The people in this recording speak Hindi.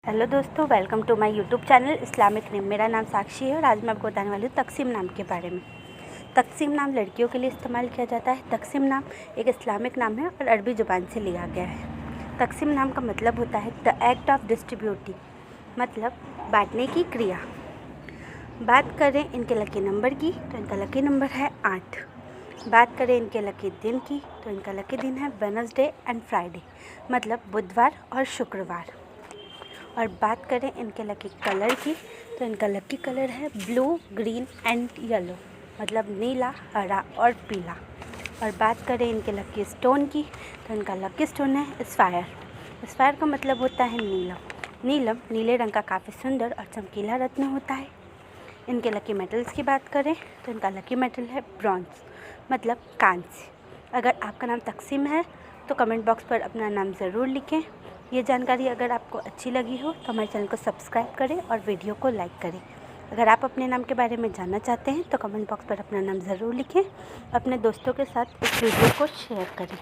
हेलो दोस्तों, welcome to my YouTube channel Islamic name. मेरा नाम साक्षी है और आज मैं आपको बताने वाली हूँ तक़सीम नाम के बारे में। तक़सीम नाम लड़कियों के लिए इस्तेमाल किया जाता है। तक़सीम नाम एक इस्लामिक नाम है और अरबी ज़ुबान से लिया गया है। तक़सीम नाम का मतलब होता है द एक्ट ऑफ डिस्ट्रीब्यूटिंग, मतलब बांटने की क्रिया। बात करें इनके लकी नंबर की तो इनका लकी नंबर है 8। बात करें इनके लकी दिन की तो इनका लकी दिन है वेडनेसडे एंड फ्राइडे, मतलब बुधवार और शुक्रवार। और बात करें इनके लकी कलर की तो इनका लकी कलर है ब्लू, ग्रीन एंड येलो, मतलब नीला, हरा और पीला। और बात करें इनके लकी स्टोन की तो इनका लकी स्टोन है स्फायर। स्फायर का मतलब होता है नीलम। नीलम नीले रंग का काफ़ी सुंदर और चमकीला रत्न होता है। इनके लकी मेटल्स की बात करें तो इनका लकी मेटल है ब्रॉन्ज, मतलब कांस्य। अगर आपका नाम तक़सीम है तो कमेंट बॉक्स पर अपना नाम ज़रूर लिखें। ये जानकारी अगर आपको अच्छी लगी हो तो हमारे चैनल को सब्सक्राइब करें और वीडियो को लाइक करें। अगर आप अपने नाम के बारे में जानना चाहते हैं तो कमेंट बॉक्स पर अपना नाम ज़रूर लिखें। अपने दोस्तों के साथ इस वीडियो को शेयर करें।